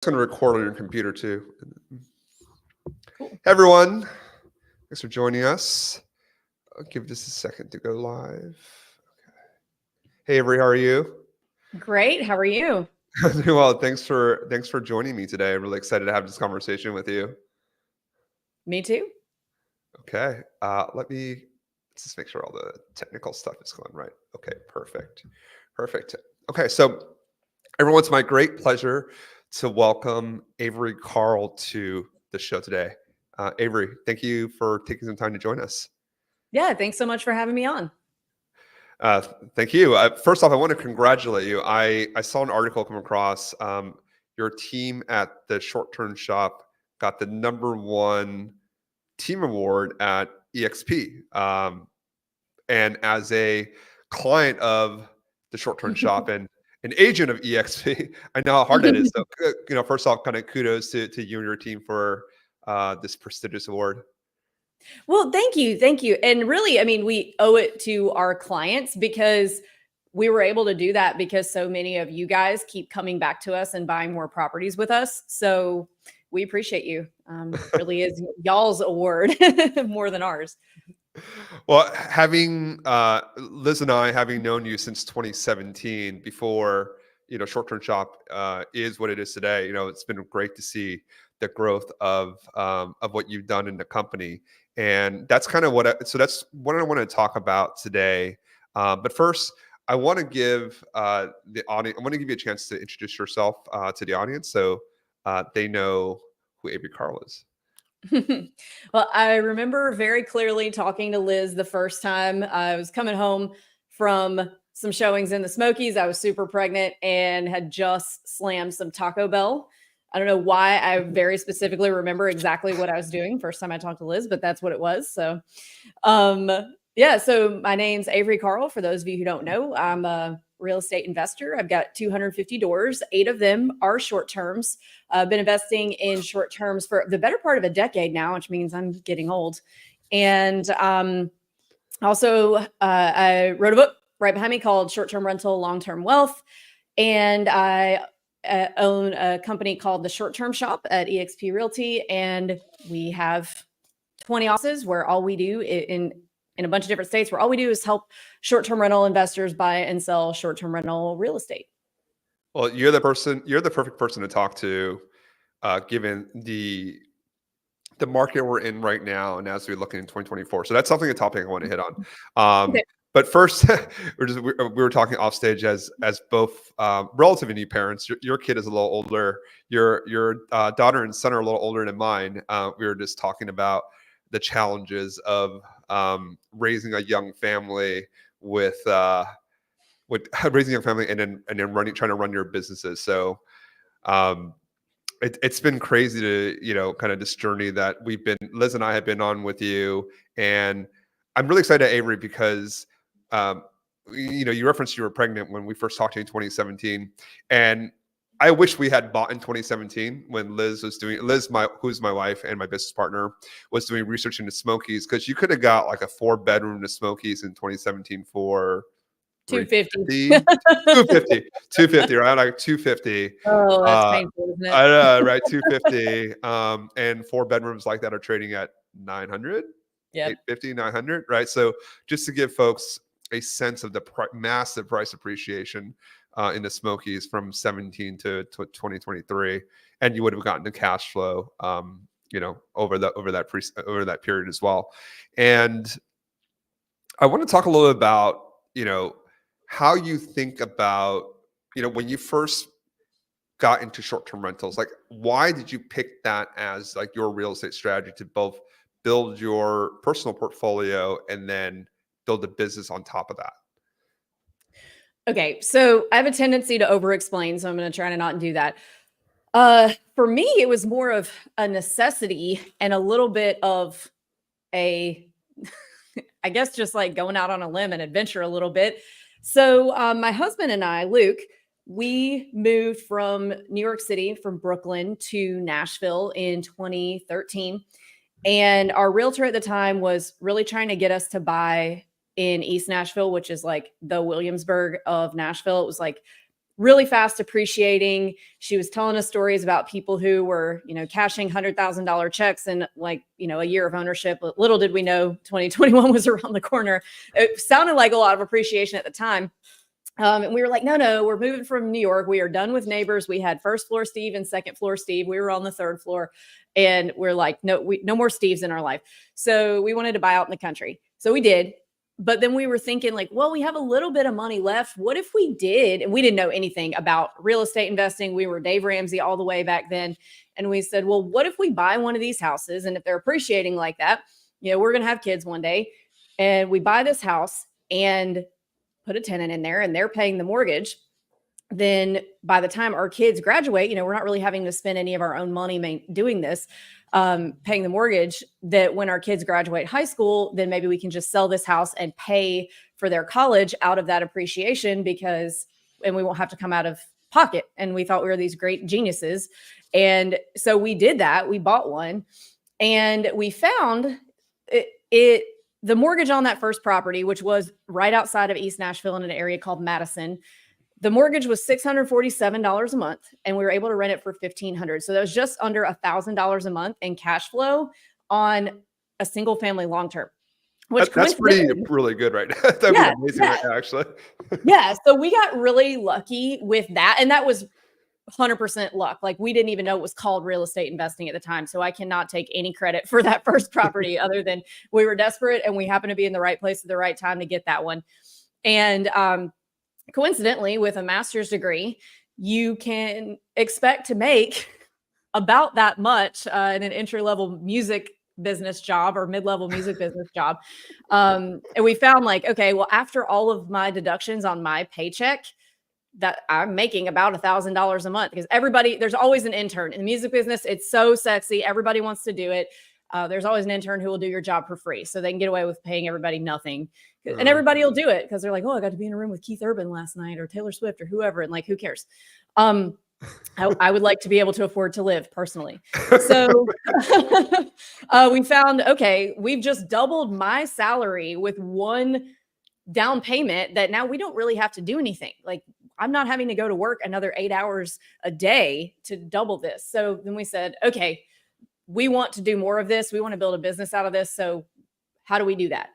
Going to record on your computer too. Cool. Hey everyone, thanks for joining us. I'll give this a second to go live. Okay. Hey Avery, how are you? Great. How are you? Doing well. Thanks for joining me today. I'm really excited to have this conversation with you. Me too. Okay. Let's just make sure all the technical stuff is going right. Okay, perfect. Perfect. Okay, so everyone, it's my great pleasure to welcome Avery Carl to the show today. Avery, thank you for taking some time to join us. Yeah. Thanks so much for having me on. Uh, Thank you. First off, I want to congratulate you. I saw an article come across. Your team at the Short Term Shop got the #1 team award at EXP. And as a client of the Short Term Shop and an agent of EXP, I know how hard that is. So, first off, kind of kudos to you and your team for this prestigious award. Well, thank you. Thank you. And really, I mean, we owe it to our clients because we were able to do that because so many of you guys keep coming back to us and buying more properties with us. So we appreciate you. Really is y'all's award more than ours. Well, having Liz and I having known you since 2017, before Short Term Shop is what it is today. It's been great to see the growth of what you've done in the company, and that's kind of that's what I want to talk about today. But first, I want to give the audience. I want to give you a chance to introduce yourself to the audience, so they know who Avery Carl is. Well, I remember very clearly talking to Liz the first time I was coming home from some showings in the Smokies. I was super pregnant and had just slammed some Taco Bell. I don't know why I very specifically remember exactly what I was doing first time I talked to Liz, but that's what it was. So, yeah. So my name's Avery Carl. For those of you who don't know, I'm a real estate investor. I've got 250 doors. 8 of them are short terms. I've been investing in short terms for the better part of a decade now, which means I'm getting old. And also, I wrote a book right behind me called Short Term Rental, Long Term Wealth. And I own a company called the Short Term Shop at eXp Realty. And we have 20 offices where all we do in a bunch of different states where all we do is help short-term rental investors buy and sell short-term rental real estate. Well, you're the perfect person to talk to, given the market we're in right now, and as we look in 2024. So that's a topic I want to hit on. Okay. But first, we were talking off stage as both relatively new parents. Your kid is a little older. Your daughter and son are a little older than mine. We were just talking about the challenges of raising a young family with raising a family and then trying to run your businesses. So it's been crazy to kind of this journey that Liz and I have been on with you, and I'm really excited, Avery, because you referenced you were pregnant when we first talked to you in 2017, and I wish we had bought in 2017 when who's my wife and my business partner, was doing research into Smokies, because you could have got like a 4-bedroom to Smokies in 2017 for 250. 250, right? Like 250. Oh, that's painful, isn't it? I know, right? 250. And 4 bedrooms like that are trading at 900, Yep. 850, 900, right? So just to give folks a sense of the massive price appreciation in the Smokies from 17 to 2023, and you would have gotten the cash flow, over that period as well. And I want to talk a little about, how you think about, when you first got into short-term rentals, like why did you pick that as like your real estate strategy to both build your personal portfolio and then build a business on top of that? Okay, so I have a tendency to over-explain, so I'm going to try to not do that. For me, it was more of a necessity and a little bit of I guess just like going out on a limb and adventure a little bit. So my husband and I, Luke, we moved from New York City, from Brooklyn to Nashville in 2013. And our realtor at the time was really trying to get us to buy in East Nashville, which is like the Williamsburg of Nashville. It was like really fast appreciating. She was telling us stories about people who were, cashing $100,000 checks in like, a year of ownership. Little did we know 2021 was around the corner. It sounded like a lot of appreciation at the time. And we were like, no, we're moving from New York. We are done with neighbors. We had first floor Steve and second floor Steve. We were on the third floor, and we're like, no more Steves in our life. So we wanted to buy out in the country. So we did. But then we were thinking like, well, we have a little bit of money left. What if we did? And we didn't know anything about real estate investing. We were Dave Ramsey all the way back then. And we said, well, what if we buy one of these houses? And if they're appreciating like that, we're going to have kids one day. And we buy this house and put a tenant in there and they're paying the mortgage. Then by the time our kids graduate, we're not really having to spend any of our own money doing this, paying the mortgage. That when our kids graduate high school, then maybe we can just sell this house and pay for their college out of that appreciation and we won't have to come out of pocket. And we thought we were these great geniuses. And so we did that. We bought one and we found the mortgage on that first property, which was right outside of East Nashville in an area called Madison, the mortgage was $647 a month, and we were able to rent it for $1,500. So that was just under $1,000 a month in cash flow on a single family long term. That's really good right now. That'd be amazing right now, actually. Yeah. So we got really lucky with that. And that was 100% luck. Like we didn't even know it was called real estate investing at the time. So I cannot take any credit for that first property other than we were desperate and we happened to be in the right place at the right time to get that one. And coincidentally, with a master's degree, you can expect to make about that much in an entry-level music business job or mid-level music business job. And we found like, okay, well, after all of my deductions on my paycheck, that I'm making about $1,000 a month because there's always an intern in the music business. It's so sexy. Everybody wants to do it. There's always an intern who will do your job for free. So they can get away with paying everybody nothing. And everybody will do it because they're like, oh, I got to be in a room with Keith Urban last night or Taylor Swift or whoever. And like, who cares? I would like to be able to afford to live personally. So we found, okay, we've just doubled my salary with one down payment that now we don't really have to do anything. Like I'm not having to go to work another 8 hours a day to double this. So then we said, okay, we want to do more of this. We want to build a business out of this. So how do we do that?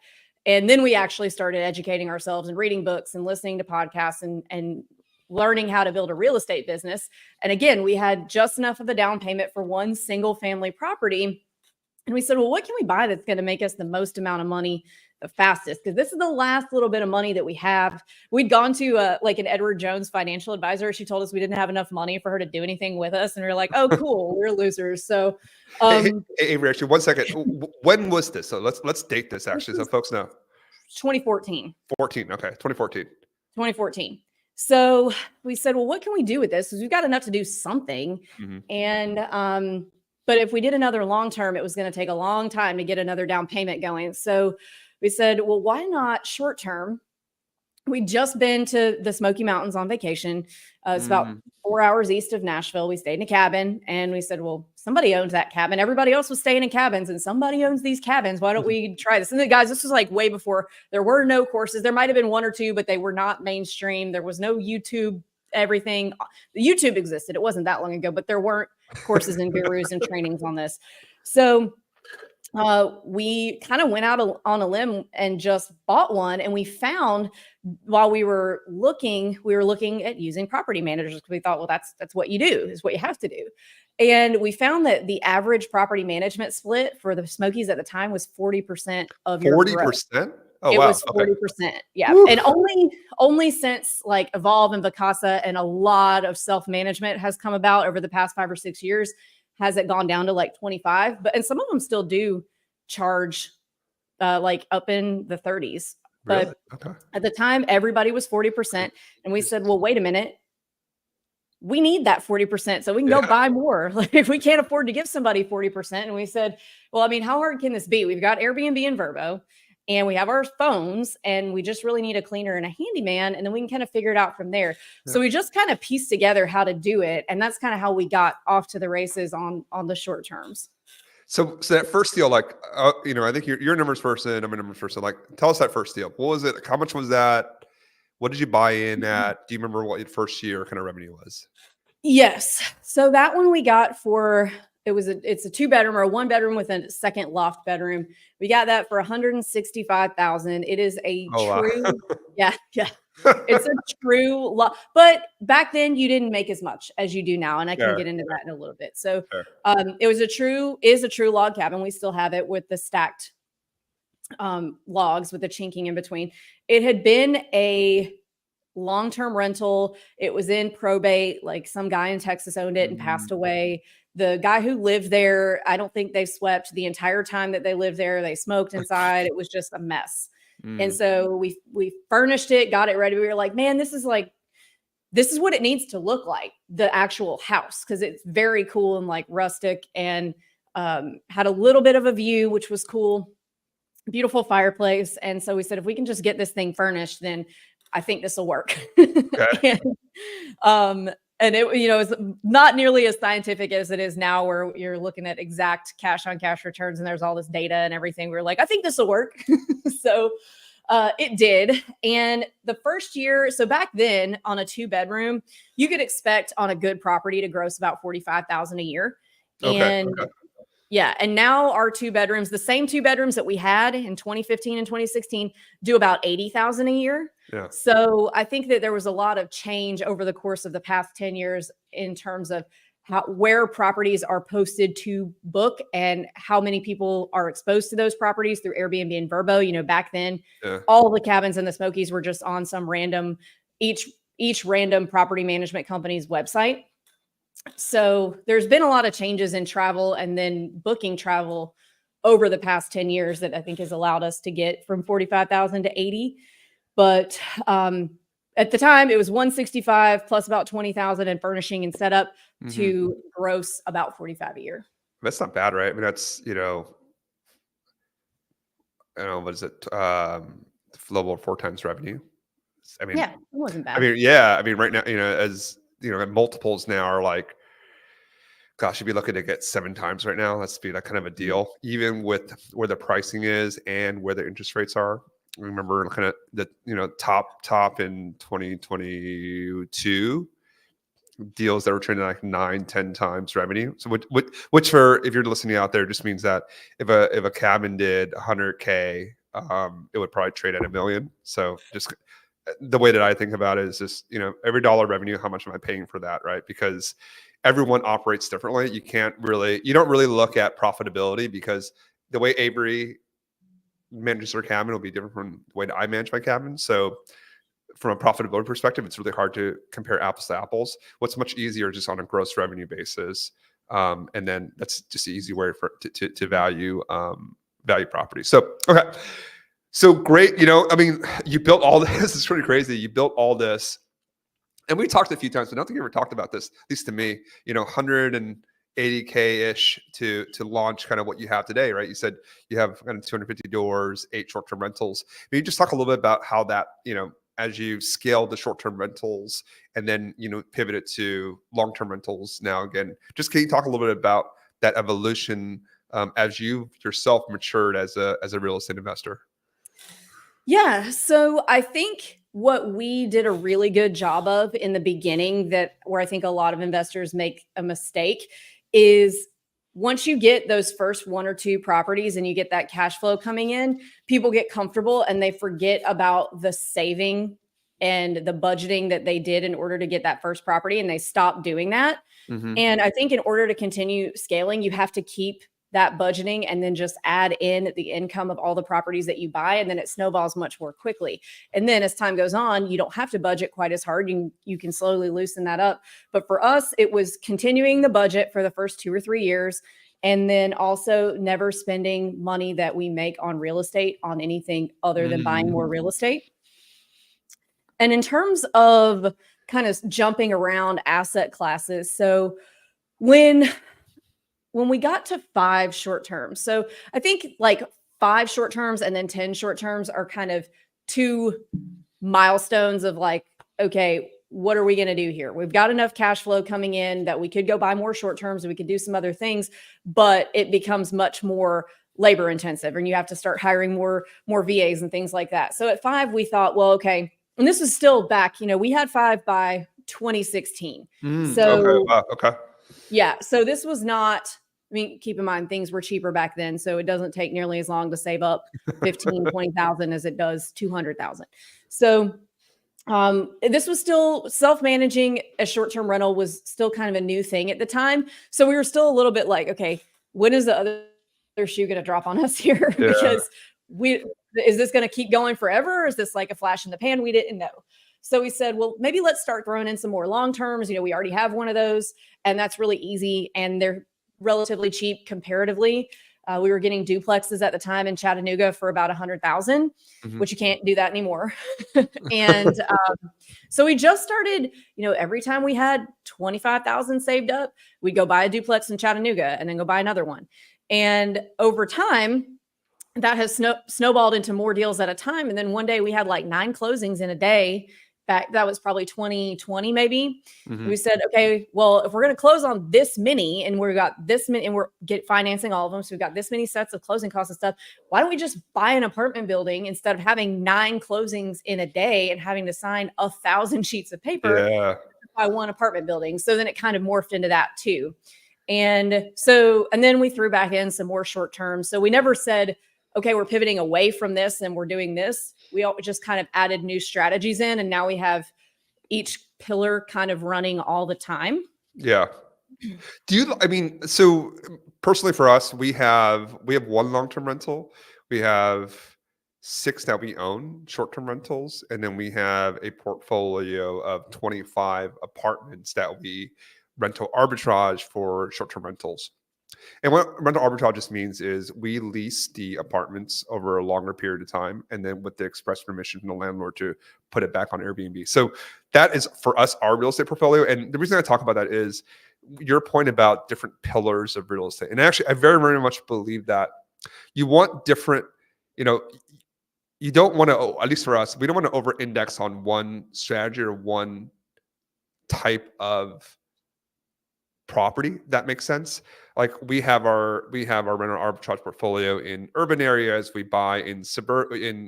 And then we actually started educating ourselves and reading books and listening to podcasts and learning how to build a real estate business. And again, we had just enough of a down payment for one single family property. And we said, well, what can we buy that's going to make us the most amount of money the fastest? Because this is the last little bit of money that we have. We'd gone to like an Edward Jones financial advisor. She told us we didn't have enough money for her to do anything with us. And we were like, oh, cool. We're losers. So Avery, actually, 1 second. When was this? So let's date this actually, so folks know. 2014. 14. Okay. 2014. 2014. So we said, well, what can we do with this? Because we've got enough to do something. Mm-hmm. And but if we did another long term, it was going to take a long time to get another down payment going. So we said, well, why not short term? We'd just been to the Smoky Mountains on vacation. It's about 4 hours east of Nashville. We stayed in a cabin and we said, well, somebody owns that cabin. Everybody else was staying in cabins and somebody owns these cabins. Why don't we try this? And the guys, this was like way before there were no courses. There might've been one or two, but they were not mainstream. There was no YouTube, everything. The YouTube existed. It wasn't that long ago, but there weren't courses and gurus and trainings on this. So we kind of went out on a limb and just bought one. And we found while we were looking at using property managers because we thought, well, that's what you do, is what you have to do. And we found that the average property management split for the Smokies at the time was 40% of your 40%? Oh, it wow. was 40%. Okay. Yeah. Woo. And only since like Evolve and Vacasa and a lot of self-management has come about over the past 5 or 6 years, has it gone down to like 25, and some of them still do charge like up in the 30s. Really? But okay. At the time, everybody was 40%. And we said, well, wait a minute. We need that 40% so we can go buy more. Like if we can't afford to give somebody 40%. And we said, well, I mean, how hard can this be? We've got Airbnb and Vrbo and we have our phones and we just really need a cleaner and a handyman. And then we can kind of figure it out from there. Yeah. So we just kind of pieced together how to do it. And that's kind of how we got off to the races on the short terms. So that first deal, like, I think you're a numbers person. I'm a numbers person. Like, tell us that first deal. What was it? How much was that? What did you buy in at? Do you remember what your first year kind of revenue was? Yes. So that one we got for it's a 2-bedroom or a 1-bedroom with a second loft bedroom. We got that for 165,000. It is a Oh, wow. true, yeah, yeah. It's a true lot. But back then you didn't make as much as you do now. And I can Sure, get into that in a little bit. So sure. it was a true log cabin. We still have it with the stacked logs with the chinking in between. It had been a long-term rental. It was in probate. Like some guy in Texas owned it and passed away. The guy who lived there, I don't think they swept the entire time that they lived there. They smoked inside. It was just a mess. And Mm, so we furnished it, got it ready. We were like, man, this is what it needs to look like, the actual house, because it's very cool and like rustic and had a little bit of a view, which was cool. Beautiful fireplace. And so we said, if we can just get this thing furnished, then I think this will work. okay. and, and it, it's not nearly as scientific as it is now, where you're looking at exact cash on cash returns and there's all this data and everything. We're like, I think this will work. So it did. And the first year, so back then on a 2-bedroom, you could expect on a good property to gross about 45,000 a year. Okay. And Okay. yeah. And now our 2-bedrooms, the same 2-bedrooms that we had in 2015 and 2016, do about 80,000 a year. Yeah. So I think that there was a lot of change over the course of the past 10 years in terms of where properties are posted to book and how many people are exposed to those properties through Airbnb and Vrbo. Back then, Yeah. all the cabins in the Smokies were just on some random, each random property management company's website. So there's been a lot of changes in travel and then booking travel over the past 10 years that I think has allowed us to get from 45,000 to 80. But at the time it was 165 plus about 20,000 in furnishing and setup to gross about 45 a year. That's not bad, right? I mean, that's, I don't know, what is it? Level 4 times revenue. I mean, Yeah, it wasn't bad. yeah. I mean, right now, as multiples now are like, gosh, you'd be looking to get 7 times right now. That's be that kind of a deal, even with where the pricing is and where the interest rates are. I remember kind of the top in 2022 deals that were trading like 9-10 times revenue. So which for, if you're listening out there, just means that if a cabin did 100K, it would probably trade at $1 million. So just the way that I think about it is just, every dollar revenue, how much am I paying for that, right? Because everyone operates differently. You don't really look at profitability, because the way Avery manages her cabin will be different from the way that I manage my cabin. So from a profitability perspective, it's really hard to compare apples to apples. What's much easier just on a gross revenue basis. And then that's just the easy way to value property. So, okay. So great. I mean, you built all this. It's pretty crazy. You built all this. And we talked a few times, but I don't think we ever talked about this, at least to me, 180K-ish to launch kind of what you have today, right? You said you have kind of 250 doors, 8 short-term rentals. Maybe just talk a little bit about how that, as you scaled the short-term rentals and then, pivoted to long-term rentals now again. Just can you talk a little bit about that evolution as you yourself matured as a real estate investor? Yeah. So I think what we did a really good job of in the beginning, where I think a lot of investors make a mistake, is once you get those first 1 or 2 properties and you get that cash flow coming in, people get comfortable and they forget about the saving and the budgeting that they did in order to get that first property, and they stop doing that. Mm-hmm. And I think in order to continue scaling, you have to keep that budgeting and then just add in the income of all the properties that you buy. And then it snowballs much more quickly. And then as time goes on, you don't have to budget quite as hard. You can slowly loosen that up. But for us, it was continuing the budget for the first 2 or 3 years. And then also never spending money that we make on real estate on anything other than buying more real estate. And in terms of kind of jumping around asset classes, so when we got to 5 short terms, so I think like 5 short terms and then 10 short terms are kind of 2 milestones of like, okay, what are we going to do here? We've got enough cash flow coming in that we could go buy more short terms and we could do some other things, but it becomes much more labor intensive and you have to start hiring more VAs and things like that. So at 5, we thought, well, okay, And this was still back, we had 5 by 2016. Okay. So Wow. Okay. yeah, so this was not, I mean, keep in mind things were cheaper back then, so it doesn't take nearly as long to save up 15, 20,000 as it does 200,000. So this was still self-managing. A short-term rental was still kind of a new thing at the time. So we were still a little bit like, okay, when is the other shoe going to drop on us here? Yeah. Because is this going to keep going forever? Or is this like a flash in the pan? We didn't know. So we said, well, maybe let's start throwing in some more long terms. We already have one of those, and that's really easy, and they're relatively cheap comparatively. We were getting duplexes at the time in Chattanooga for about 100,000, Mhm. which you can't do that anymore. And so we just started, every time we had 25,000 saved up, we'd go buy a duplex in Chattanooga and then go buy another one. And over time, that has snowballed into more deals at a time. And then one day we had like 9 closings in a day. That was probably 2020 maybe. Mhm. We said, okay, well, if we're going to close on this many and we've got this many and we're financing all of them, so we've got this many sets of closing costs and stuff, why don't we just buy an apartment building instead of having 9 closings in a day and having to sign 1,000 sheets of paper Yeah. by one apartment building? So then it kind of morphed into that too. And then we threw back in some more short term. So we never said, okay, we're pivoting away from this and we're doing this. We all just kind of added new strategies in, and now we have each pillar kind of running all the time. Yeah. I mean, so personally for us, we have one long-term rental. We have 6 that we own, short-term rentals, and then we have a portfolio of 25 apartments that we rental arbitrage for short-term rentals. And what rental arbitrage just means is we lease the apartments over a longer period of time, and then with the express permission from the landlord to put it back on Airbnb. So that is for us our real estate portfolio. And the reason I talk about that is your point about different pillars of real estate. And actually, I very, very much believe that you want different, you know, you don't want to, at least for us, we don't want to over index on one strategy or one type of property. That makes sense. Like we have our rental arbitrage portfolio in urban areas. We buy in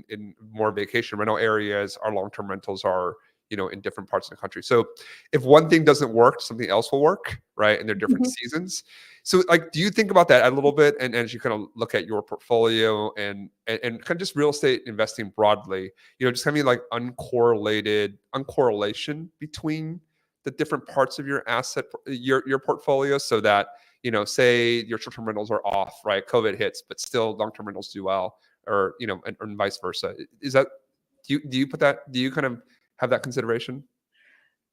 in more vacation rental areas. Our long term rentals are in different parts of the country. So if one thing doesn't work, something else will work, right? And they're different seasons. So like, do you think about that a little bit? And as you kind of look at your portfolio and kind of just real estate investing broadly, just having like uncorrelation between the different parts of your your portfolio, so that say your short-term rentals are off, right? COVID hits, but still long-term rentals do well, or and vice versa. Is that do you put that? Do you kind of have that consideration?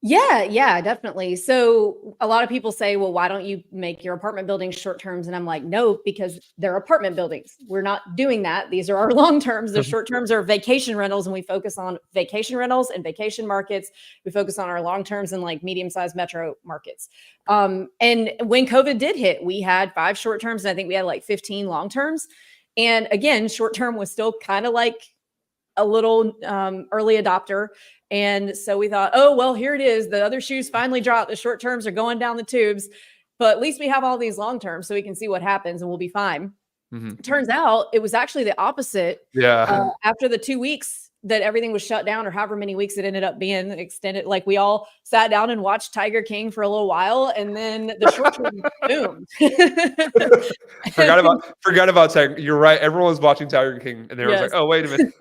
Yeah, definitely. So a lot of people say, well, why don't you make your apartment buildings short terms? And I'm like, no, because they're apartment buildings. We're not doing that. These are our long terms. The short terms are vacation rentals, and we focus on vacation rentals and vacation markets. We focus on our long terms in like medium-sized metro markets. And when COVID did hit, we had 5 short terms, and I think we had like 15 long terms. And again, short term was still kind of like a little early adopter. And so we thought, oh, well, here it is. The other shoes finally dropped. The short terms are going down the tubes, but at least we have all these long terms so we can see what happens and we'll be fine. Mhm. Turns out it was actually the opposite. Yeah. After the 2 weeks that everything was shut down, or however many weeks it ended up being extended, like we all sat down and watched Tiger King for a little while, and then the short term boomed. forgot about Tiger. You're right. Everyone was watching Tiger King, and they was like, Yes. "Oh, wait a minute,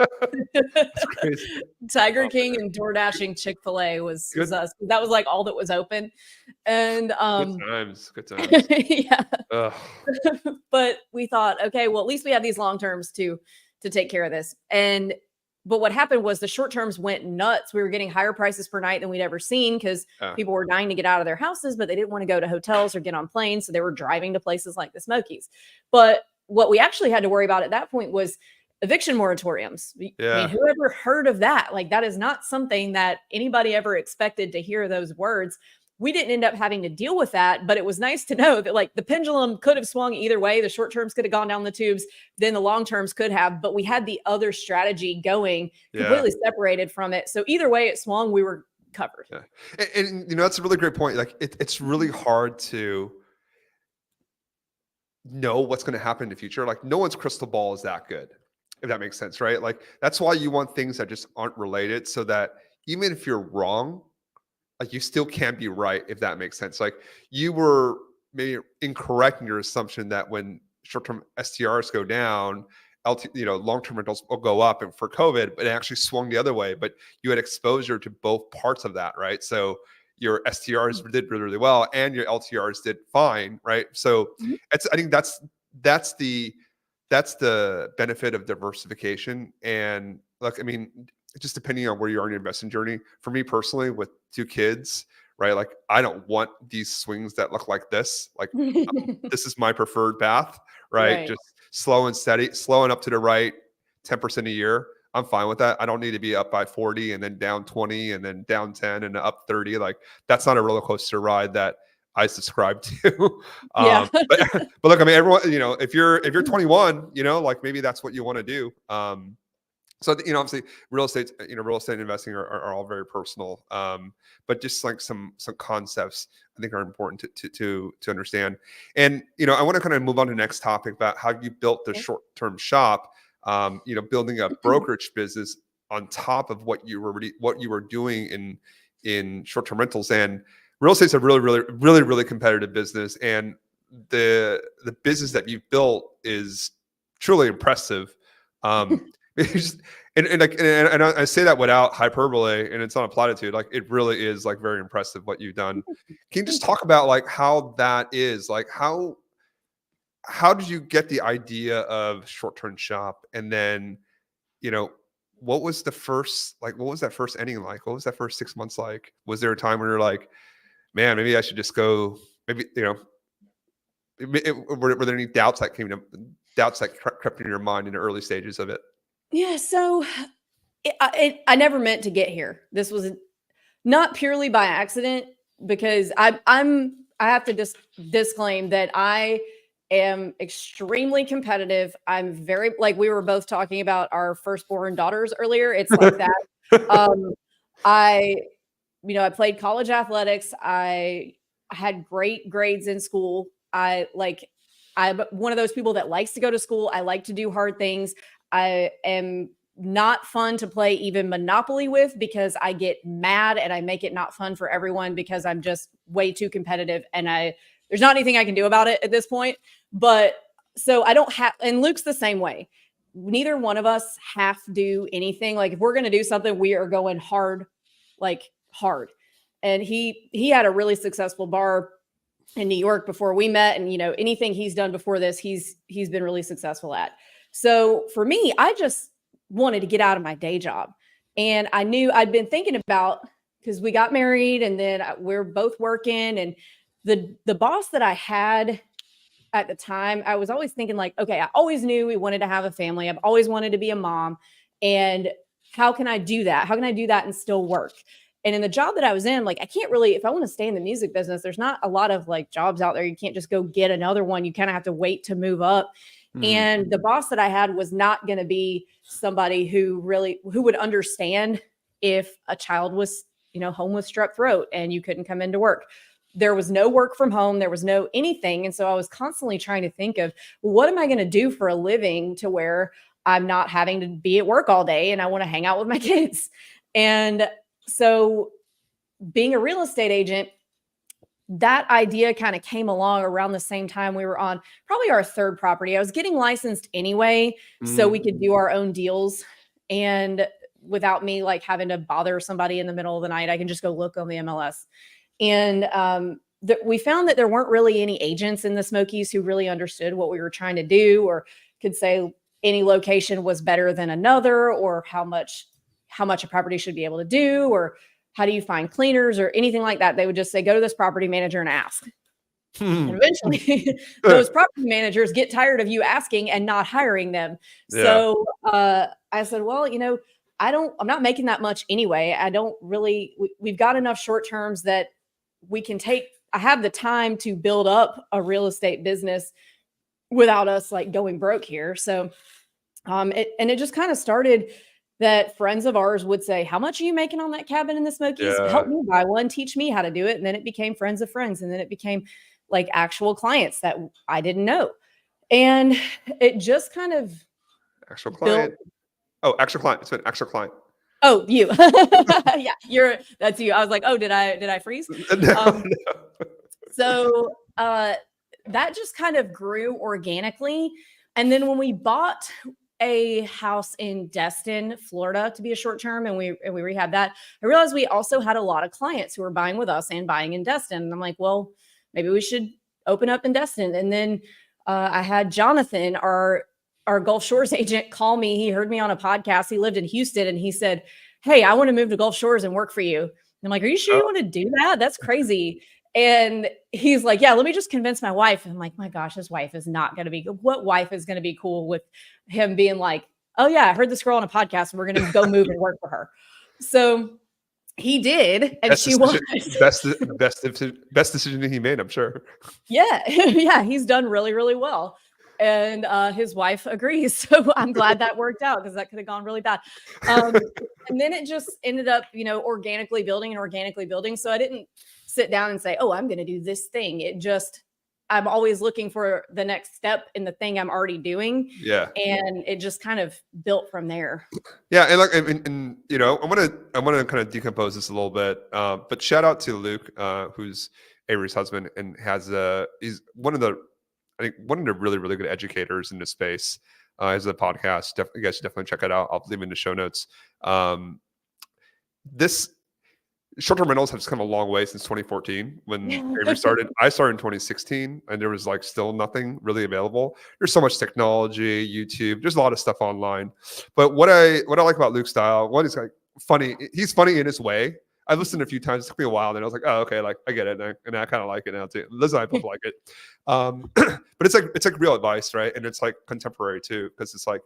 that's crazy." Tiger Oh, King and door dashing Chick-fil-A was good, us. That was like all that was open. And good times. Good times. yeah. Ugh. But we thought, okay, well, at least we have these long terms to take care of this. But what happened was the short terms went nuts. We were getting higher prices per night than we'd ever seen because Yeah. people were dying to get out of their houses, but they didn't want to go to hotels or get on planes. So they were driving to places like the Smokies. But what we actually had to worry about at that point was eviction moratoriums. I Yeah. mean, who ever heard of that? Like, that is not something that anybody ever expected to hear those words. We didn't end up having to deal with that, but it was nice to know that like the pendulum could have swung either way. The short terms could have gone down the tubes, then the long terms could have, but we had the other strategy going completely separated from it. So either way it swung, we were covered. Yeah. And that's a really great point. Like it's really hard to know what's going to happen in the future. Like no one's crystal ball is that good. if that makes sense, right? Like that's why you want things that just aren't related, so that even if you're wrong, like you still can't be right, if that makes sense. Like you were maybe incorrect in your assumption that when short-term STRs go down, long-term rentals will go up, and for COVID, but it actually swung the other way. But you had exposure to both parts of that, right? So your STRs did really, really well, and your LTRs did fine, right? So Mhm. I think that's the that's the benefit of diversification. And look, I mean, just depending on where you are in your investing journey. For me personally, with 2 kids, right? Like I don't want these swings that look like this. Like this is my preferred path, right? Right. Just slow and steady, slow and up to the right, 10% a year. I'm fine with that. I don't need to be up by 40 and then down 20 and then down 10 and up 30. Like that's not a roller coaster ride that I subscribe to. Yeah. But look, I mean, everyone, if you're 21, like maybe that's what you want to do. So obviously real estate investing are all very personal, but just like some concepts I think are important to understand. And I want to kind of move on to the next topic about how you built the Okay. short-term shop. Building a brokerage business on top of what you were doing in short-term rentals. And real estate's a really, really, really, really competitive business, and the business that you've built is truly impressive. It's just, and I say that without hyperbole, and it's not a platitude. Like it really is like very impressive what you've done. Can you just Thank you. talk about like how that is? Like how did you get the idea of short term shop, and then you know what was that first inning like? What was that first 6 months like? Was there a time where you're like, man, maybe I should just go? Maybe were there any doubts that crept into your mind in the early stages of it? Yeah. So I never meant to get here. This was not purely by accident because I have to disclaim that I am extremely competitive. I'm very like we were both talking about our firstborn daughters earlier. It's like that. Um, I I played college athletics. I had great grades in school. I'm one of those people that likes to go to school. I like to do hard things. I am not fun to play even Monopoly with because I get mad and I make it not fun for everyone because I'm just way too competitive and there's not anything I can do about it at this point. But so I don't have, and Luke's the same way. Neither one of us have to do anything. Like if we're going to do something, we are going hard, like hard. And he had a really successful bar in New York before we met, and anything he's done before this, he's been really successful at. So for me, I just wanted to get out of my day job, and I knew I'd been thinking about because we got married, and then we're both working, and the boss that I had at the time, I was always thinking like, okay, I always knew we wanted to have a family. I've always wanted to be a mom, and how can I do that? How can I do that and still work? And in the job that I was in, like I can't really, if I want to stay in the music business, there's not a lot of like jobs out there. You can't just go get another one. You kind of have to wait to move up. Mhm. And the boss that I had was not going to be somebody who would understand if a child was, home with strep throat and you couldn't come into work. There was no work from home. There was no anything. And so I was constantly trying to think of what am I going to do for a living to where I'm not having to be at work all day and I want to hang out with my kids. And so being a real estate agent, that idea kind of came along around the same time we were on probably our third property. I was getting licensed anyway, so we could do our own deals. And without me like having to bother somebody in the middle of the night, I can just go look on the MLS. And we found that there weren't really any agents in the Smokies who really understood what we were trying to do or could say any location was better than another or how much a property should be able to do or how do you find cleaners or anything like that. They would just say, go to this property manager and ask. And eventually those property managers get tired of you asking and not hiring them. Yeah. So I said, well, I'm not making that much anyway. I don't really, we've got enough short terms that I have the time to build up a real estate business without us like going broke here. So, it just kind of started that friends of ours would say, how much are you making on that cabin in the Smokies? Yeah. Help me buy one, teach me how to do it. And then it became friends of friends. And then it became like actual clients that I didn't know. And it just kind of Actual built. client. Oh, actual client. It's been actual client. Oh, you. Yeah, that's you. I was like, oh, did I freeze? No, Um, no. so that just kind of grew organically. And then when we bought a house in Destin, Florida to be a short term and we rehabbed that, I realized we also had a lot of clients who were buying with us and buying in Destin. And I'm like, well, maybe we should open up in Destin. And then I had Jonathan, our Gulf Shores agent, call me. He heard me on a podcast. He lived in Houston and he said, hey, I want to move to Gulf Shores and work for you. I'm like, are you sure you Oh, want to do that? That's crazy. And he's like, yeah, let me just convince my wife. And I'm like, my gosh, his wife is not going to be, what wife is going to be cool with him being like, oh yeah, I heard this girl on a podcast. We're going to go move and work for her. So he did. And best she was. decision, best decision he made, I'm sure. Yeah. Yeah. He's done really, really well. And his wife agrees. So I'm glad that worked out because that could have gone really bad. And then it just ended up, organically building and organically building. So I didn't sit down and say, oh, I'm going to do this thing. I'm always looking for the next step in the thing I'm already doing. Yeah. And it just kind of built from there. Yeah, and like, and I want to kind of decompose this a little bit. But shout out to Luke, who's Avery's husband, and he's one of the really really good educators in this space. Has a podcast. You guys should definitely check it out. I'll leave it in the show notes. This short-term rentals have come a long way since 2014 when Avery started. I started in 2016 and there was like still nothing really available. There's so much technology, YouTube, there's a lot of stuff online. But what I like about Luke's style, one is like funny. He's funny in his way. I listened a few times. It took me a while, and I was like, "Oh, okay, like I get it," and I kind of like it now too. Liz and I both like it, but it's like real advice, right? And it's like contemporary too, because it's like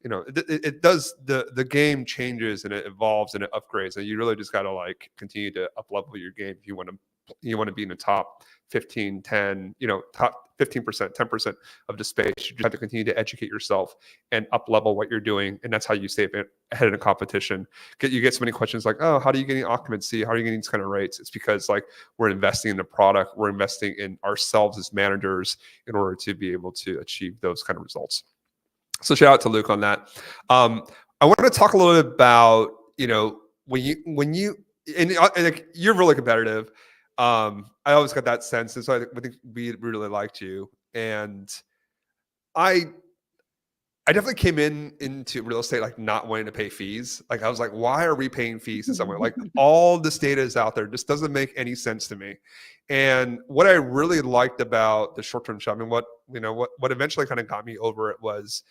it does the game changes and it evolves and it upgrades, and you really just got to like continue to up level your game if you want to be in the top 15, 10, top 15%, 10% of the space. You just have to continue to educate yourself and up level what you're doing, and that's how you stay ahead of the competition. You get so many questions like, oh, how do you get occupancy? How are you getting these kind of rates? It's because like we're investing in the product, we're investing in ourselves as managers in order to be able to achieve those kind of results. So shout out to Luke on that. I want to talk a little bit about, when you and like, you're really competitive. I always got that sense. And so I think we really liked you. And I definitely came into real estate like not wanting to pay fees. Like I was like, why are we paying fees in somewhere? Like all this data is out there. This doesn't make any sense to me. And what I really liked about the short-term shopping, what eventually kind of got me over it was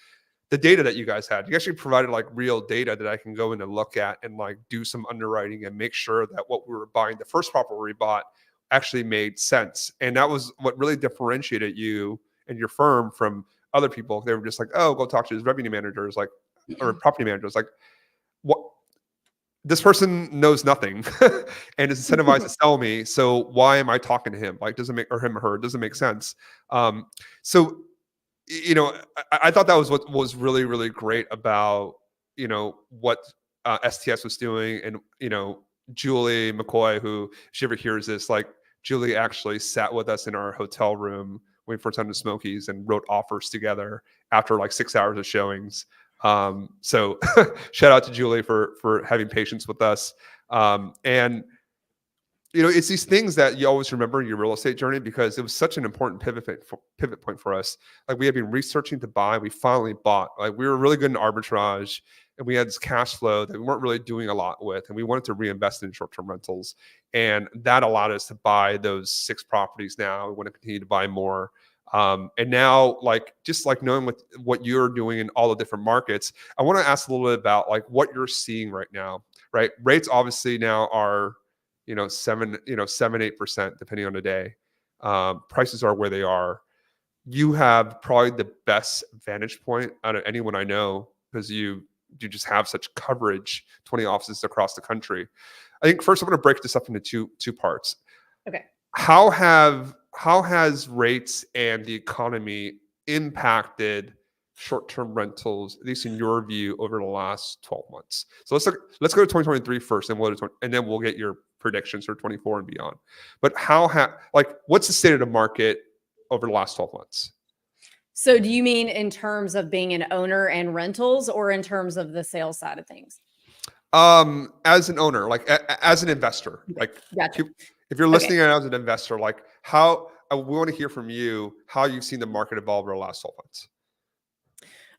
the data that you guys had. You actually provided like real data that I can go in and look at and like do some underwriting and make sure that what we were buying, the first property we bought, actually made sense. And that was what really differentiated you and your firm from other people. They were just like, oh, go talk to his revenue managers, like, or property managers. Like, what? This person knows nothing and is incentivized to sell me. So why am I talking to him? Like, doesn't make, or him or her, doesn't make sense. So I thought that was what was really, really great about, what STS was doing. And, Julie McCoy, who, if she ever hears this, like Julie actually sat with us in our hotel room waiting for time to Smokies and wrote offers together after like 6 hours of showings. So shout out to Julie for having patience with us. And it's these things that you always remember in your real estate journey because it was such an important pivot point for us. Like we had been researching to buy, we finally bought. Like we were really good in arbitrage, and we had this cash flow that we weren't really doing a lot with, and we wanted to reinvest in short-term rentals, and that allowed us to buy those 6 properties. Now we want to continue to buy more. And now, like just like knowing what you're doing in all the different markets, I want to ask a little bit about like what you're seeing right now. Right, rates obviously now are 7-8% depending on the day. Prices are where they are. You have probably the best vantage point out of anyone I know because you just have such coverage, 20 offices across the country. I think first I'm going to break this up into two parts. Okay. How has rates and the economy impacted short-term rentals, at least in your view, over the last 12 months? So let's go to 2023 first, and then we'll get your predictions for 24 and beyond. But what's the state of the market over the last 12 months? So do you mean in terms of being an owner and rentals, or in terms of the sales side of things? As an owner, like as an investor, Okay, like gotcha. if you're Okay. listening as an investor, like how we want to hear from you how you've seen the market evolve over the last 12 months.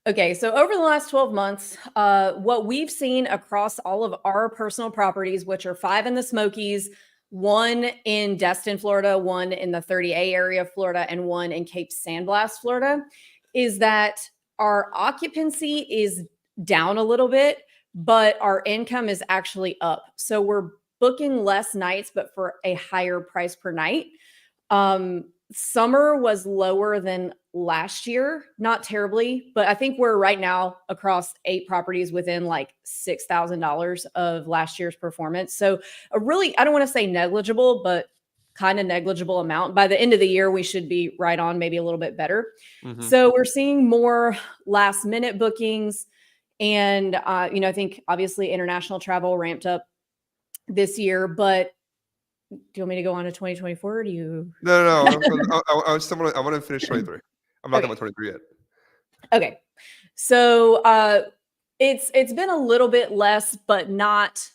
Okay, so over the last 12 months, what we've seen across all of our personal properties, which are 5 in the Smokies, 1 in Destin, Florida, 1 in the 30A area of Florida, and 1 in Cape Sandblast, Florida, is that our occupancy is down a little bit, but our income is actually up. So we're booking less nights, but for a higher price per night. Summer was lower than last year, not terribly, but I think we're right now across 8 properties within like $6,000 of last year's performance. So a really, I don't want to say negligible, but kind of negligible amount. By the end of the year, we should be right on, maybe a little bit better. Hmm. So we're seeing more last minute bookings. And, I think obviously international travel ramped up this year, but do you want me to go on to 2024? Or do you? No. I want to finish 23. I'm not done Okay. with 23 yet. Okay. So it's been a little bit less, but not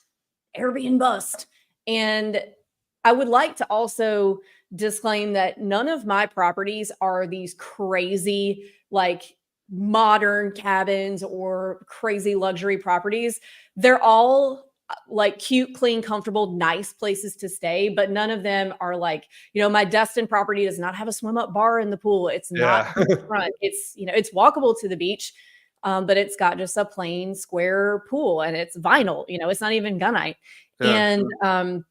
Airbnb bust. And I would like to also disclaim that none of my properties are these crazy, like modern cabins or crazy luxury properties. They're all like cute, clean, comfortable, nice places to stay, but none of them are like, my Destin property does not have a swim up bar in the pool. It's not Yeah. beachfront. It's, it's walkable to the beach. But it's got just a plain square pool and it's vinyl, it's not even gunite. Yeah. And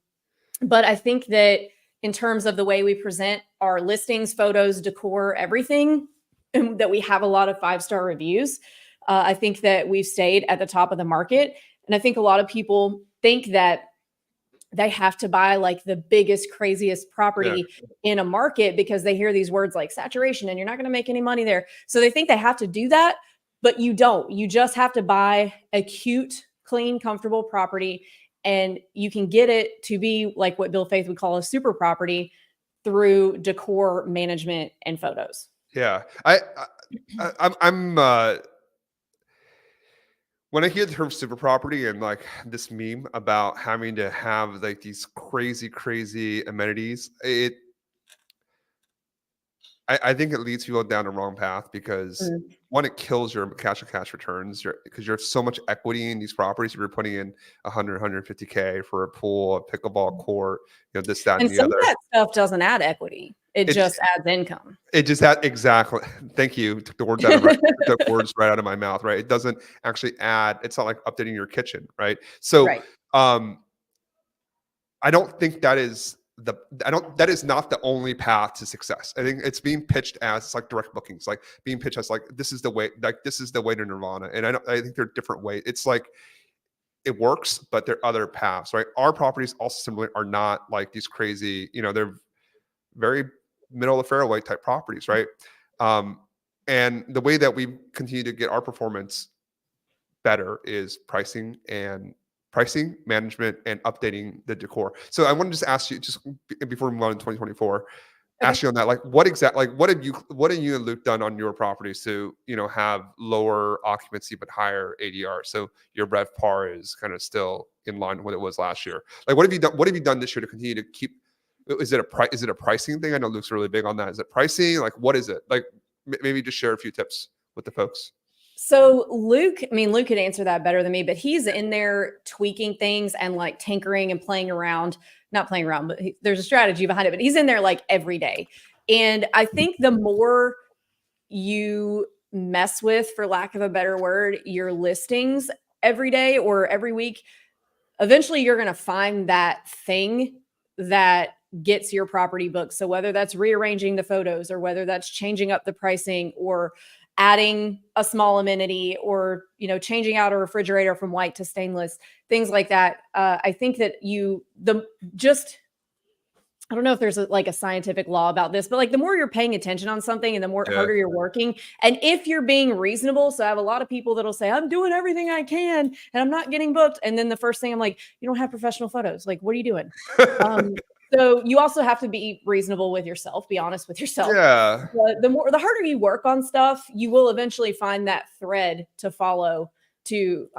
but I think that in terms of the way we present our listings, photos, decor, everything, and that we have a lot of 5-star reviews. I think that we've stayed at the top of the market. And I think a lot of people think that they have to buy like the biggest, craziest Yeah. property in a market because they hear these words like saturation and you're not going to make any money there. So they think they have to do that, but you don't. You just have to buy a cute, clean, comfortable property, and you can get it to be like what Bill Faith would call a super property through decor management and photos. Yeah. I'm when I hear the term super property and like this meme about having to have like these crazy amenities, I think it leads people down the wrong path because Mm. one, it kills your cash on cash returns because you have so much equity in these properties. If you're putting in 150K for a pool, a pickleball court, this, that, and And the some of other. that stuff doesn't add equity. It It just adds income. it just had exactly. Thank you. Took the words out of my took the words right out of my mouth. Right. It doesn't actually add. It's not like updating your kitchen. Right. So, Right. um, I don't think that is that is not the only path to success. I think it's being pitched as it's like direct bookings, like being pitched as like this is the way, to Nirvana. And I think there are different ways. It's like it works, but there are other paths, right? Our properties also similarly are not like these crazy, they're very middle of the fairway type properties, right? Um, and the way that we continue to get our performance better is pricing management and updating the decor. So I want to just ask you, just before we move on to 2024, ask Okay. you on that, like what have you and Luke done on your properties to have lower occupancy but higher ADR, so your RevPAR is kind of still in line with what it was last year? Like what have you done this year to continue to keep? Is it a pricing thing? I know Luke's really big on that. Is it pricing? Like what is it? Like maybe just share a few tips with the folks. So Luke could answer that better than me, but he's in there tweaking things and like tinkering and playing around, not playing around, but there's a strategy behind it, but he's in there like every day. And I think the more you mess with, for lack of a better word, your listings every day or every week, eventually you're going to find that thing that gets your property booked. So whether that's rearranging the photos or whether that's changing up the pricing or adding a small amenity or changing out a refrigerator from white to stainless, things like that. I think that I don't know if there's a scientific law about this, but like the more you're paying attention on something and the more Yeah. harder you're working, and if you're being reasonable. So I have a lot of people that'll say, I'm doing everything I can and I'm not getting booked. And then the first thing I'm like, you don't have professional photos. Like, what are you doing? So you also have to be reasonable with yourself, be honest with yourself. Yeah. The harder you work on stuff, you will eventually find that thread to follow to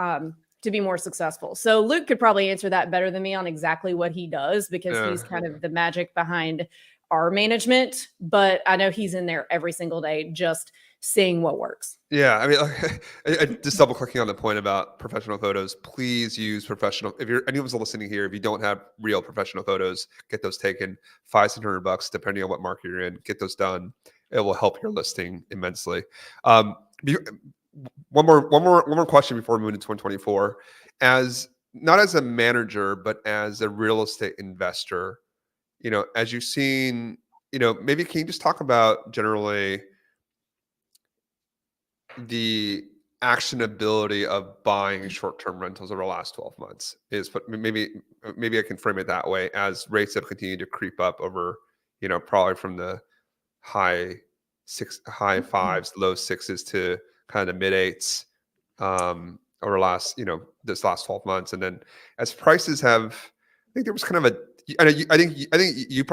be more successful. So Luke could probably answer that better than me on exactly what he does because Yeah. he's kind of the magic behind our management. But I know he's in there every single day just seeing what works. Yeah, I mean, like, just double clicking on the point about professional photos. Please use professional. If you're anyone's listening here, if you don't have real professional photos, get those taken. $500, depending on what market you're in. Get those done. It will help your listing immensely. Um, be- one more question before we move into 2024. As not as a manager, but as a real estate investor, as you've seen, maybe can you just talk about generally the actionability of buying short-term rentals over the last 12 months is, but maybe I can frame it that way, as rates have continued to creep up over, probably from the high fives, low sixes to kind of mid eights, over this last 12 months. And then as prices have, I think there was kind of a, I think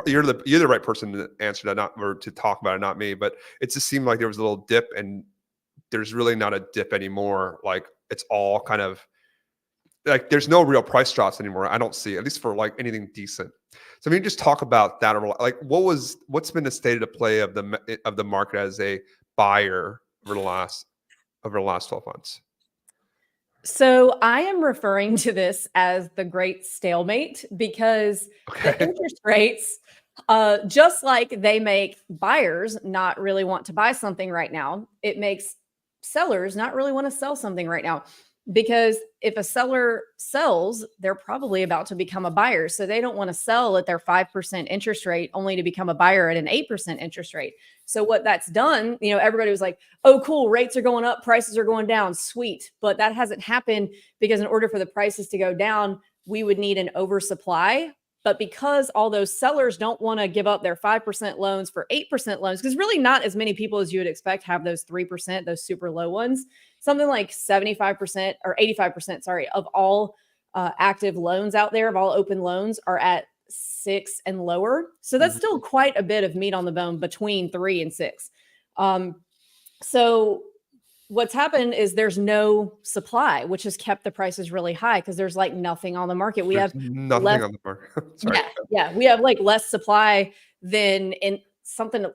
you're the right person to answer that, not or to talk about it, not me. But it just seemed like there was a little dip, and there's really not a dip anymore. Like it's all kind of like there's no real price drops anymore. I don't see, at least for like anything decent. So maybe just talk about that, or like what's been the state of play of the market as a buyer over the last 12 months. So I am referring to this as the great stalemate because the Okay. interest rates, just like they make buyers not really want to buy something right now, it makes sellers not really want to sell something right now. Because if a seller sells, they're probably about to become a buyer. So they don't want to sell at their 5% interest rate only to become a buyer at an 8% interest rate. So what that's done, everybody was like, oh, cool, rates are going up, prices are going down, sweet. But that hasn't happened because in order for the prices to go down, we would need an oversupply. But because all those sellers don't want to give up their 5% loans for 8% loans, because really not as many people as you would expect have those 3%, those super low ones. Something like 75% or 85%, sorry, of all active loans out there, of all open loans, are at 6 and lower. So that's Mhm. still quite a bit of meat on the bone between 3 and 6. So what's happened is there's no supply, which has kept the prices really high because there's like nothing on the market. We There's have nothing less, on the market. Sorry. yeah, we have like less supply than in something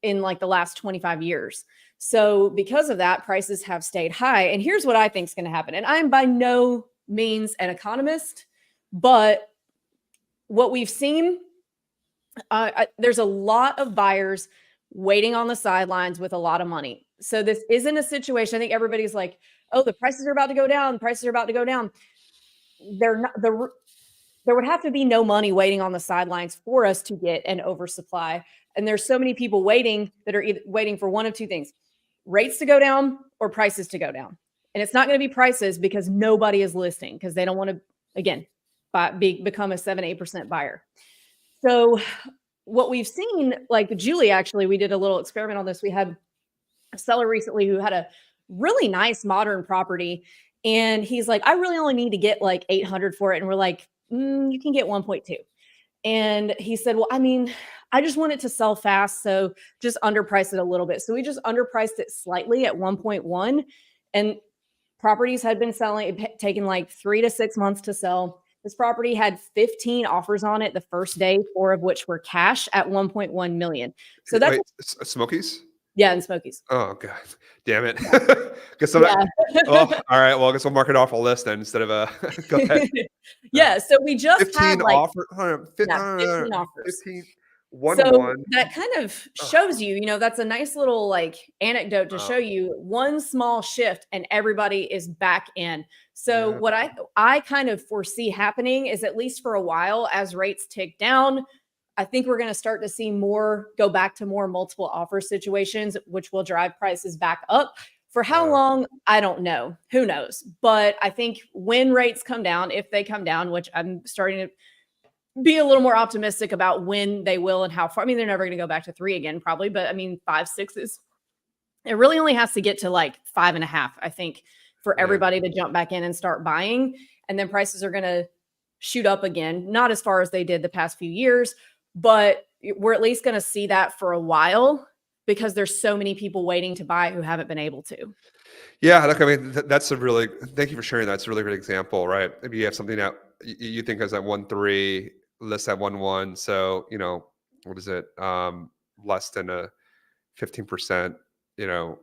in like the last 25 years. So because of that, prices have stayed high. And here's what I think is going to happen. And I'm by no means an economist, but what we've seen, there's a lot of buyers waiting on the sidelines with a lot of money. So this isn't a situation. I think everybody's like, oh, the prices are about to go down. The prices are about to go down. They're not. There would have to be no money waiting on the sidelines for us to get an oversupply. And there's so many people waiting that are either waiting for one of two things: rates to go down or prices to go down. And it's not going to be prices because nobody is listing because they don't want to, again, become a 7-8% buyer. So what we've seen, like Julie, actually, we did a little experiment on this. We had a seller recently who had a really nice modern property. And he's like, I really only need to get like 800 for it. And we're like, you can get 1.2. And he said, well, I mean, I just want it to sell fast. So just underprice it a little bit. So we just underpriced it slightly at 1.1. And properties had been selling, taking like 3 to 6 months to sell. This property had 15 offers on it the first day, 4 of which were cash at 1.1 million. So that's, Wait, Smokies? yeah, in Smokies. Oh god, damn it! Guess I'm not. Yeah. Oh, all right. Well, I guess we'll mark it off a list then instead of a. Go ahead. Yeah. So we just had 15 like, offer. yeah, 15 offers. 15. So 1-1. that kind of Ugh. shows you, that's a nice little like anecdote to Wow. show you one small shift and everybody is back in. So Yeah. what I kind of foresee happening is, at least for a while, as rates tick down, I think we're going to start to see go back to more multiple offer situations, which will drive prices back up. For how Yeah. long, I don't know. Who knows? But I think when rates come down, if they come down, which I'm starting to be a little more optimistic about when they will and how far. I mean, they're never going to go back to 3 again, probably, but I mean, 5, 6 is, it really only has to get to like 5.5, I think, for Yeah. everybody to jump back in and start buying. And then prices are going to shoot up again, not as far as they did the past few years, but we're at least going to see that for a while because there's so many people waiting to buy who haven't been able to. Yeah, look, I mean, that's a really, thank you for sharing that. It's a really great example, right? If you have something that you think is at 1.3, list at 1.1, so, what is it? Less than a 15%, you know,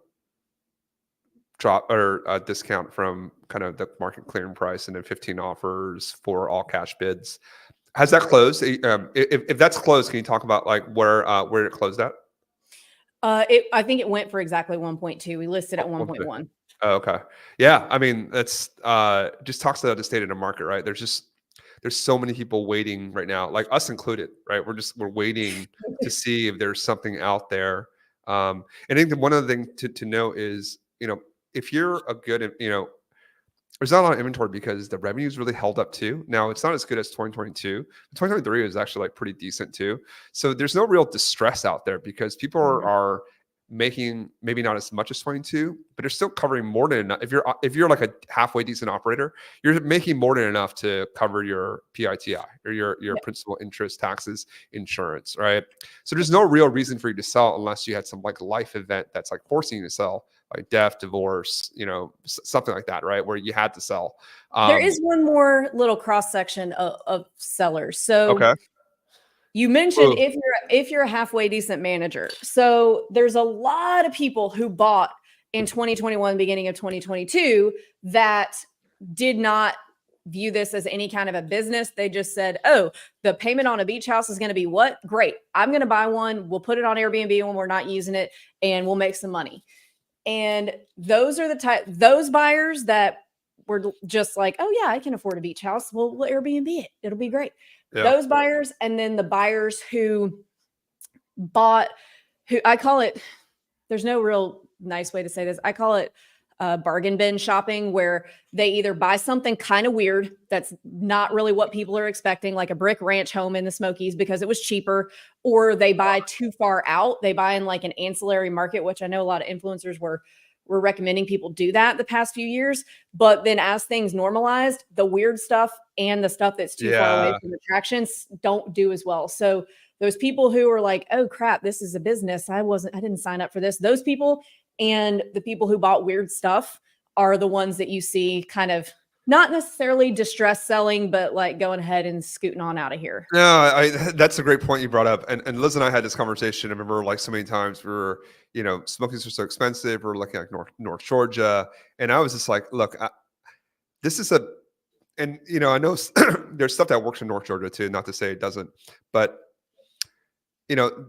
drop or a discount from kind of the market clearing price, and then 15 offers for all cash bids. Has that closed? If that's closed, can you talk about like where it closed at? I think it went for exactly 1.2. We listed at Oh, 1.1. oh, okay. Yeah. I mean, that's just talks about the state of the market, right? There's so many people waiting right now, like us included, right? We're waiting to see if there's something out there. And I think that one other thing to know is, if you're a good, there's not a lot of inventory because the revenue's really held up too. Now it's not as good as 2022. 2023 was actually like pretty decent too. So there's no real distress out there because people Mhm. are making maybe not as much as 22, but they're still covering more than enough. If you're like a halfway decent operator, you're making more than enough to cover your PITI or your Yeah. principal interest taxes insurance, right? So there's no real reason for you to sell unless you had some like life event that's like forcing you to sell, like death, divorce, something like that, right? Where you had to sell. There Um, is one more little cross section of sellers. So okay. you mentioned Ooh, if you're a halfway decent manager. So there's a lot of people who bought in 2021, beginning of 2022, that did not view this as any kind of a business. They just said, "Oh, the payment on a beach house is going to be what? Great. I'm going to buy one. We'll put it on Airbnb when we're not using it and we'll make some money." And those are those buyers that were just like, "Oh yeah, I can afford a beach house. We'll Airbnb it. It'll be great." yeah. Those buyers, and then the buyers who bought, who I call it, there's no real nice way to say this. I call it bargain bin shopping, where they either buy something kind of weird that's not really what people are expecting, like a brick ranch home in the Smokies because it was cheaper, or they buy too far out. They buy in like an ancillary market, which I know a lot of influencers were recommending people do that the past few years. But then as things normalized, the weird stuff and the stuff that's too far away Yeah. from attractions don't do as well. So those people who are like, "Oh crap, this is a business. I didn't sign up for this." Those people and the people who bought weird stuff are the ones that you see kind of not necessarily distress selling, but like going ahead and scooting on out of here. No, that's a great point you brought up. And Liz and I had this conversation. I remember like so many times we were, smokies are so expensive. We're looking at North Georgia. And I was just like, look, this is and I know there's stuff that works in North Georgia too, not to say it doesn't, but you know,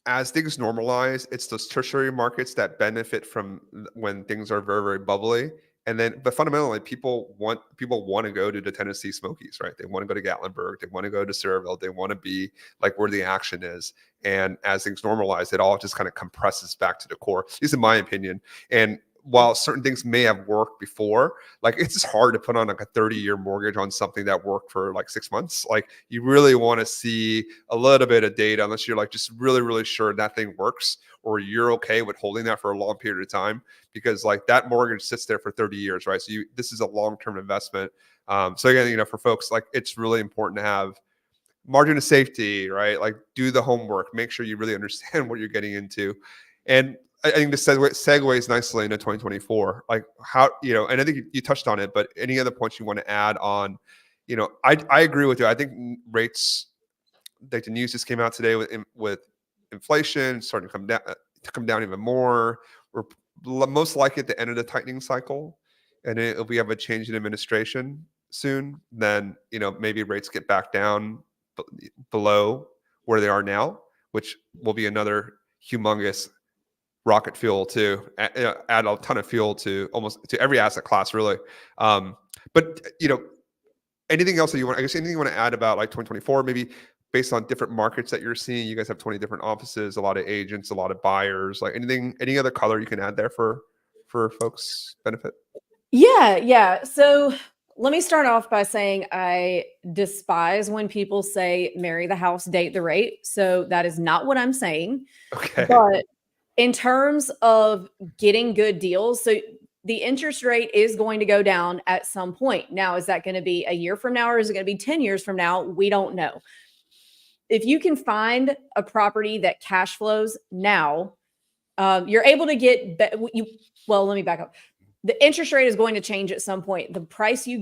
as things normalize, it's those tertiary markets that benefit from when things are very, very bubbly. And then, but fundamentally, people want to go to the Tennessee Smokies, right? They want to go to Gatlinburg, they want to go to Cedarville, they want to be like where the action is. And as things normalize, it all just kind of compresses back to the core. At least in my opinion. And while certain things may have worked before, like it's just hard to put on like a 30-year mortgage on something that worked for like 6 months. Like you really want to see a little bit of data unless you're like just really, really sure that thing works or you're okay with holding that for a long period of time because like that mortgage sits there for 30 years, right? So this is a long-term investment. So again, for folks, like it's really important to have margin of safety, right? Like do the homework, make sure you really understand what you're getting into. And I think this segues nicely into 2024. Like how, and I think you touched on it, but any other points you want to add on, I agree with you. I think rates, like the news just came out today with inflation starting to come down even more. We're most likely at the end of the tightening cycle. And if we have a change in administration soon, then, maybe rates get back down below where they are now, which will be another humongous rocket fuel to add a ton of fuel to almost to every asset class, really. But anything else that you want? I guess anything you want to add about like 2024, maybe based on different markets that you're seeing. You guys have 20 different offices, a lot of agents, a lot of buyers. Like any other color you can add there for folks' benefit? Yeah, yeah. So let me start off by saying I despise when people say marry the house, date the rate. So that is not what I'm saying. Okay. But in terms of getting good deals, so the interest rate is going to go down at some point. Now, is that going to be a year from now or is it going to be 10 years from now? We don't know. If you can find a property that cash flows now, you're able to get well, let me back up. The interest rate is going to change at some point. The price you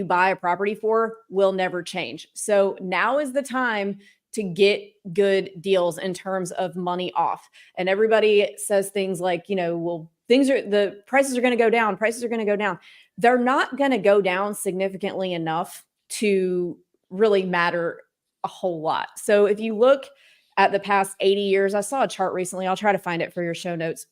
buy a property for will never change. So now is the time to get good deals in terms of money off. And everybody says things like, well, the prices are going to go down. Prices are going to go down. They're not going to go down significantly enough to really matter a whole lot. So if you look at the past 80 years, I saw a chart recently. I'll try to find it for your show notes,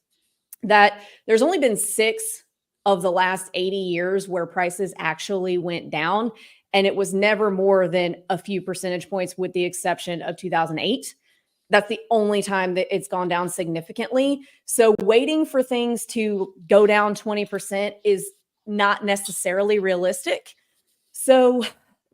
that there's only been 6 of the last 80 years where prices actually went down. And it was never more than a few percentage points, with the exception of 2008. That's the only time that it's gone down significantly. So waiting for things to go down 20% is not necessarily realistic. So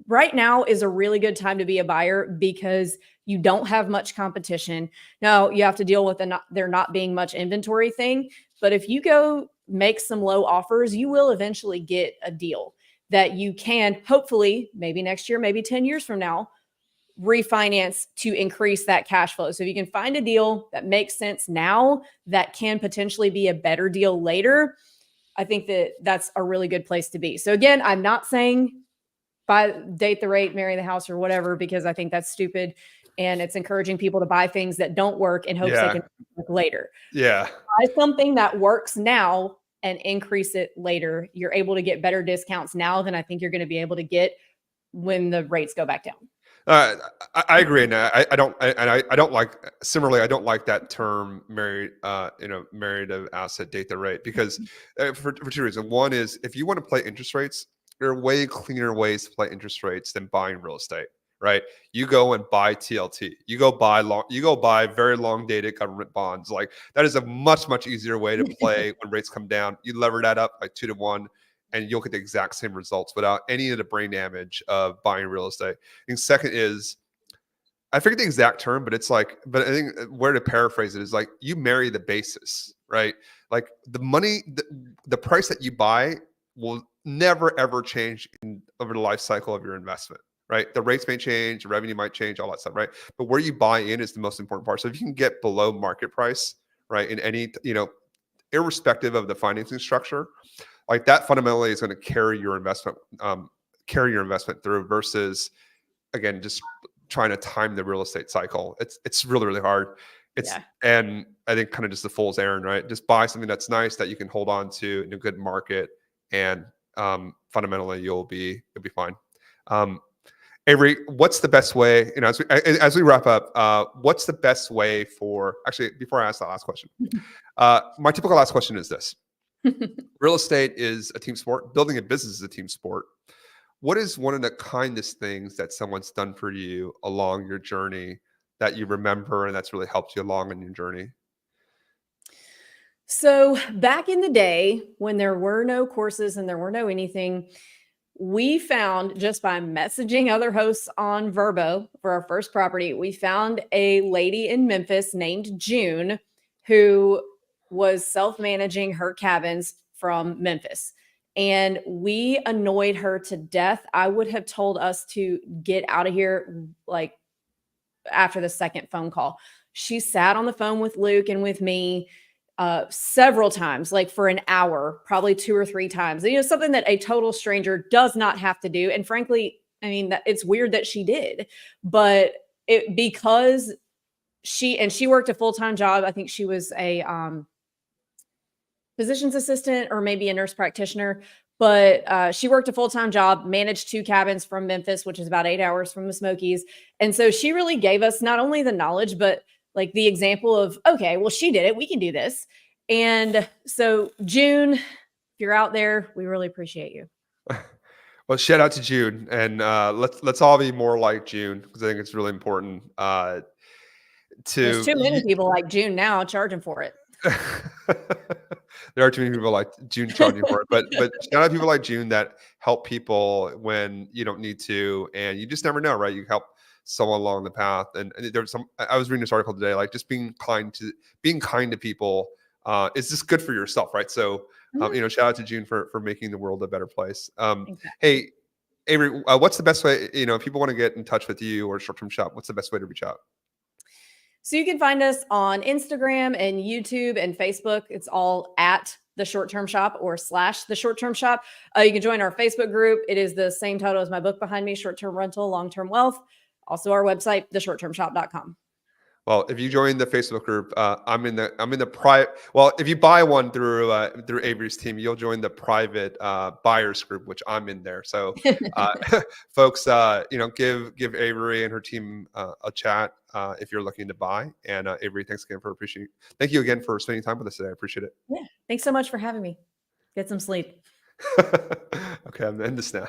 right now is a really good time to be a buyer because you don't have much competition. Now you have to deal with there not being much inventory thing. But if you go make some low offers, you will eventually get a deal that you can hopefully, maybe next year, maybe 10 years from now, refinance to increase that cash flow. So if you can find a deal that makes sense now, that can potentially be a better deal later, I think that that's a really good place to be. So again, I'm not saying date the rate, marry the house, or whatever, because I think that's stupid. And it's encouraging people to buy things that don't work in hopes they can work later. Yeah. Buy something that works now and increase it later. You're able to get better discounts now than I think you're going to be able to get when the rates go back down. I agree, and I don't like. Similarly, I don't like that term married of asset, date the rate, because for 2 reasons. One is, if you want to play interest rates, there are way cleaner ways to play interest rates than buying real estate. Right? You go and buy TLT. You go buy very long dated government bonds. Like, that is a much easier way to play when rates come down. You lever that up by 2 to 1. And you'll get the exact same results without any of the brain damage of buying real estate. And second is, I forget the exact term, but I think where to paraphrase it is, like, you marry the basis, right? Like, the money, the price that you buy will never ever change over the life cycle of your investment, right? The rates may change, the revenue might change, all that stuff, right? But where you buy in is the most important part. So if you can get below market price, right, in any, irrespective of the financing structure, like, that fundamentally is going to carry your investment through, versus, again, just trying to time the real estate cycle. It's really hard. And I think kind of just the fool's errand, right? Just buy something that's nice that you can hold on to in a good market, and fundamentally you'll be fine. Avery, what's the best way? As we wrap up, what's the best way for? Actually, before I ask that last question, my typical last question is this. Real estate is a team sport. Building a business is a team sport. What is one of the kindest things that someone's done for you along your journey that you remember and that's really helped you along in your journey? So back in the day, when there were no courses and there were no anything, we found, just by messaging other hosts on Verbo for our first property, we found a lady in Memphis named June who was self-managing her cabins from Memphis. And we annoyed her to death. I would have told us to get out of here, like, after the second phone call. She sat on the phone with Luke and with me several times, like for an hour, probably 2 or 3 times. Something that a total stranger does not have to do. And frankly, I mean, it's weird that she did, but because she worked a full-time job. I think she was a physician's assistant or maybe a nurse practitioner, but she worked a full-time job, managed 2 cabins from Memphis, which is about 8 hours from the Smokies. And so she really gave us not only the knowledge, but like the example of, okay, well, she did it, we can do this. And so June, if you're out there, we really appreciate you. Well, shout out to June, and let's all be more like June, because I think it's really important. There's too many people like June now charging for it. There are too many people like June charging for it, but shout out to people like June that help people when you don't need to, and you just never know, right? You help someone along the path, and there's I was reading this article today, like, just being kind to people it's just good for yourself, right? So, Mhm. shout out to June for making the world a better place. Exactly. Hey, Avery, what's the best way? If people want to get in touch with you or short term shop, what's the best way to reach out? So you can find us on Instagram and YouTube and Facebook. It's all at the short term shop or slash the short term shop. You can join our Facebook group. It is the same title as my book behind me, Short Term Rental, Long Term Wealth. Also, our website, theshorttermshop.com. Well, if you join the Facebook group, I'm in the private. Well, if you buy one through Avery's team, you'll join the private buyers group, which I'm in there. So, uh, folks, give Avery and her team a chat if you're looking to buy. And Avery, thank you again for spending time with us today. I appreciate it. Yeah. Thanks so much for having me. Get some sleep. Okay, I'm gonna end this now.